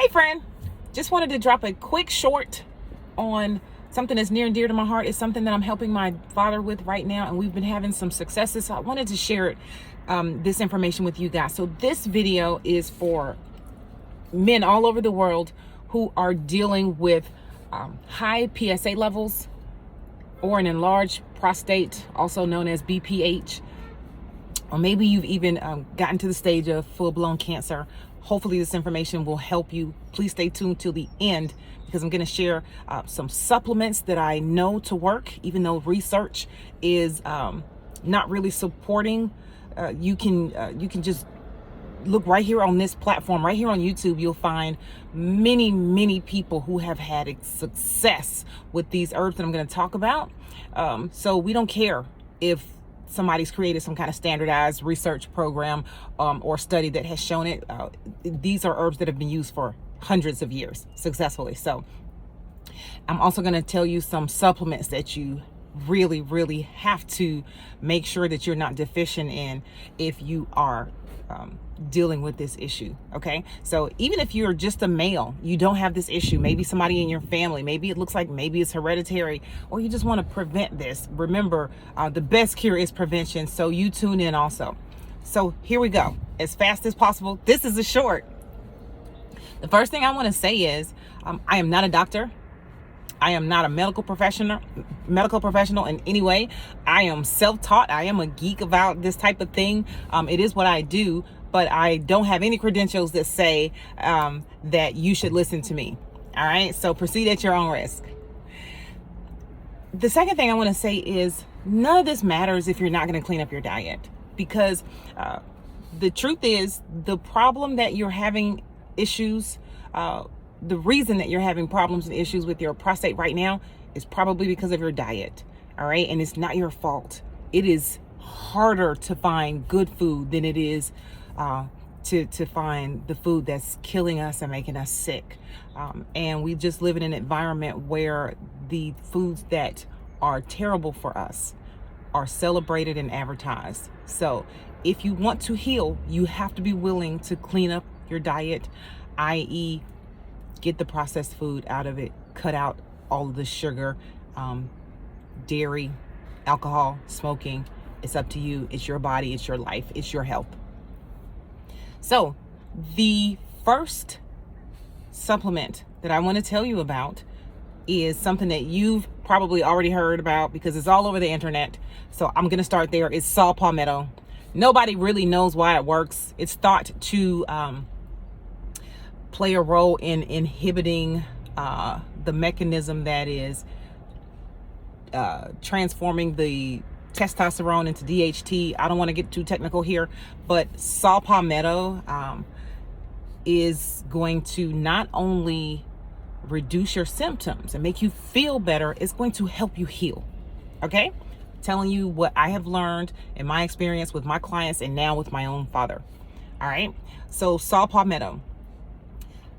Hey friend, just wanted to drop a quick short on something that's near and dear to my heart. It's something that I'm helping my father with right now, and we've been having some successes. So I wanted to share this information with you guys. So this video is for men all over the world who are dealing with high PSA levels or an enlarged prostate, also known as BPH. Or maybe you've even gotten to the stage of full-blown cancer. Hopefully this information will help you. Please stay tuned till the end, because I'm going to share some supplements that I know to work, even though research is not really supporting. You can just look right here on this platform, right here on YouTube. You'll find many people who have had success with these herbs that I'm going to talk about. So we don't care if somebody's created some kind of standardized research program or study that has shown it. These are herbs that have been used for hundreds of years successfully. So I'm also going to tell you some supplements that you really have to make sure that you're not deficient in if you are dealing with this issue. Okay, so even if you're just a male, you don't have this issue, maybe somebody in your family, maybe it looks like maybe it's hereditary, or you just want to prevent this, remember, the best cure is prevention. So you tune in also. So here we go, as fast as possible. This is a short. The first thing I want to say is I am not a doctor. I am not a medical professional in any way. I am self-taught. I am a geek about this type of thing. It is what I do, but I don't have any credentials that say that you should listen to me. All right, so proceed at your own risk. The second thing I want to say is none of this matters if you're not going to clean up your diet, because the truth is the problem that you're having issues, the reason that you're having problems and issues with your prostate right now is probably because of your diet. All right, and it's not your fault. It is harder to find good food than it is to find the food that's killing us and making us sick. And we just live in an environment where the foods that are terrible for us are celebrated and advertised. So if you want to heal, you have to be willing to clean up your diet, i.e., get the processed food out of it, cut out all of the sugar, dairy, alcohol, smoking. It's up to you. It's your body, it's your life, it's your health. So the first supplement that I want to tell you about is something that you've probably already heard about because it's all over the internet. So I'm going to start there. It's saw palmetto. Nobody really knows why it works. It's thought to play a role in inhibiting the mechanism that is transforming the testosterone into DHT. I don't want to get too technical here, but saw palmetto is going to not only reduce your symptoms and make you feel better, it's going to help you heal. Okay? Telling you what I have learned in my experience with my clients and now with my own father. All right? So saw palmetto.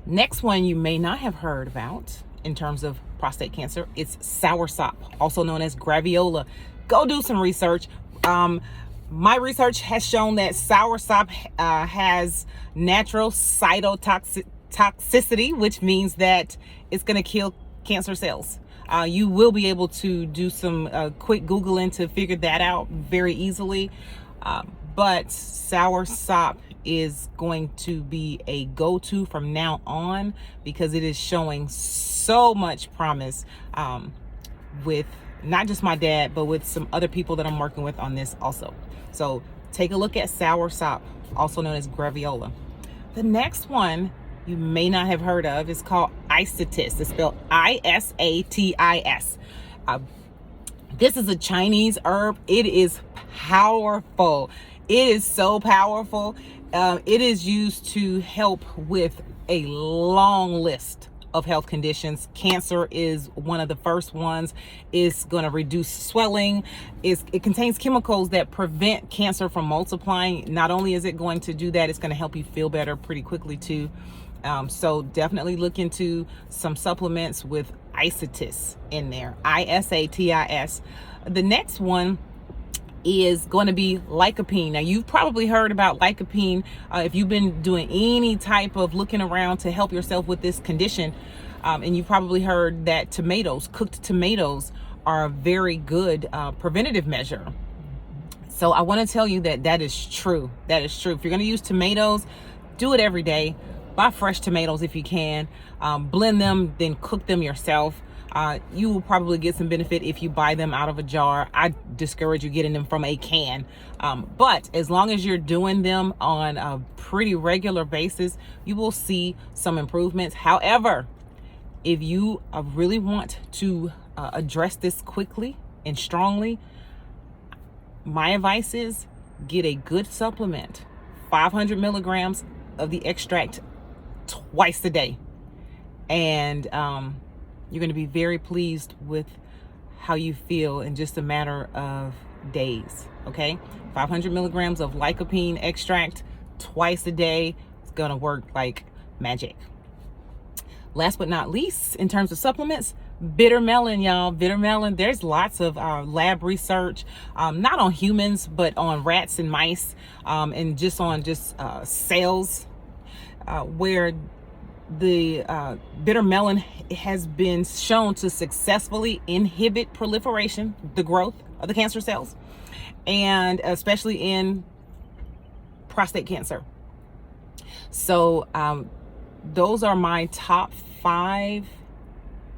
Next one you may not have heard about in terms of prostate cancer, it's soursop, also known as graviola. Go do some research. My research has shown that soursop has natural cytotoxicity, which means that it's going to kill cancer cells. You will be able to do some quick Googling to figure that out very easily. But soursop is going to be a go-to from now on because it is showing so much promise with not just my dad, but with some other people that I'm working with on this also. So take a look at soursop, also known as graviola. The next one you may not have heard of is called isatis. It's spelled I-S-A-T-I-S. This is a Chinese herb. It is powerful. It is so powerful. It is used to help with a long list of health conditions. Cancer is one of the first ones. It's going to reduce swelling. It contains chemicals that prevent cancer from multiplying. Not only is it going to do that, it's going to help you feel better pretty quickly too. So definitely look into some supplements with isatis in there. I-S-A-T-I-S. The next one is going to be lycopene. Now, you've probably heard about lycopene if you've been doing any type of looking around to help yourself with this condition. And you've probably heard that cooked tomatoes, are a very good preventative measure. So I want to tell you that that is true. That is true. If you're going to use tomatoes, do it every day. Buy fresh tomatoes if you can. Blend them, then cook them yourself. You will probably get some benefit if you buy them out of a jar. I discourage you getting them from a can. But as long as you're doing them on a pretty regular basis, you will see some improvements. However, if you really want to address this quickly and strongly, my advice is get a good supplement, 500 milligrams of the extract twice a day. And you're going to be very pleased with how you feel in just a matter of days. Okay, 500 milligrams of lycopene extract twice a day. It's going to work like magic. Last but not least, in terms of supplements, bitter melon, y'all. Bitter melon, there's lots of lab research, not on humans, but on rats and mice, and just on cells, where the bitter melon has been shown to successfully inhibit proliferation, the growth of the cancer cells, and especially in prostate cancer. So those are my top 5. I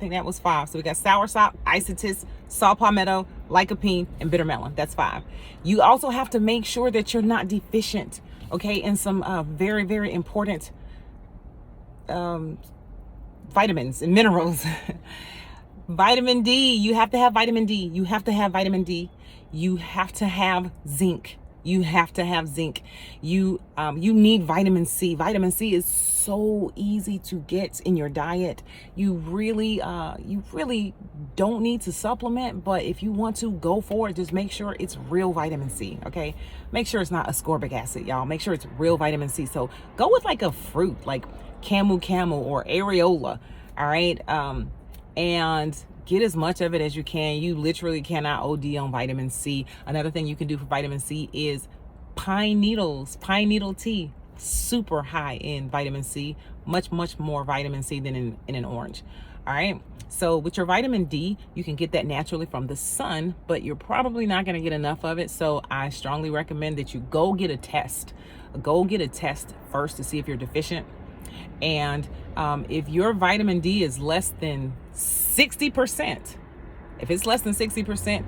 think that was 5. So we got soursop, isotis, saw palmetto, lycopene, and bitter melon. That's 5. You also have to make sure that you're not deficient, okay, in some very, very important vitamins and minerals. Vitamin D, you have to have vitamin D. You have to have vitamin D. You have to have zinc. You have to have zinc. You need vitamin C. Vitamin C is so easy to get in your diet. You really don't need to supplement, but if you want to, go for it. Just make sure it's real vitamin C, okay? Make sure it's not ascorbic acid, y'all. Make sure it's real vitamin C. So go with like a fruit, like camu or areola, all right? And get as much of it as you can. You literally cannot OD on vitamin C. Another thing you can do for vitamin C is pine needles. Pine needle tea, super high in vitamin C, much more vitamin C than in an orange. All right, so with your vitamin D, you can get that naturally from the sun, but you're probably not going to get enough of it. So I strongly recommend that you go get a test. Go get a test first to see if you're deficient. And if your vitamin D is less than 60%, if it's less than 60%,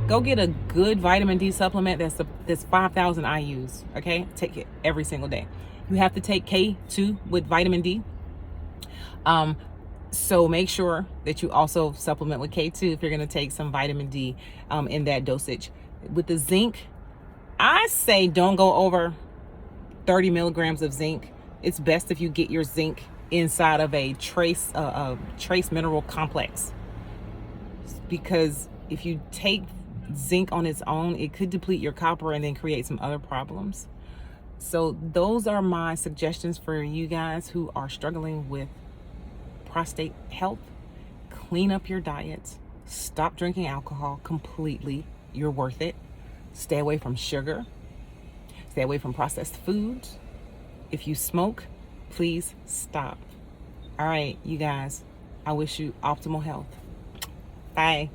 go get a good vitamin D supplement that's 5,000 IUs, okay? Take it every single day. You have to take K2 with vitamin D. So make sure that you also supplement with K2 if you're going to take some vitamin D in that dosage. With the zinc, I say don't go over 30 milligrams of zinc. It's best if you get your zinc inside of a trace mineral complex, because if you take zinc on its own, it could deplete your copper and then create some other problems. So those are my suggestions for you guys who are struggling with prostate health. Clean up your diet. Stop drinking alcohol completely. You're worth it. Stay away from sugar. Stay away from processed foods. If you smoke, please stop. All right, you guys, I wish you optimal health. Bye.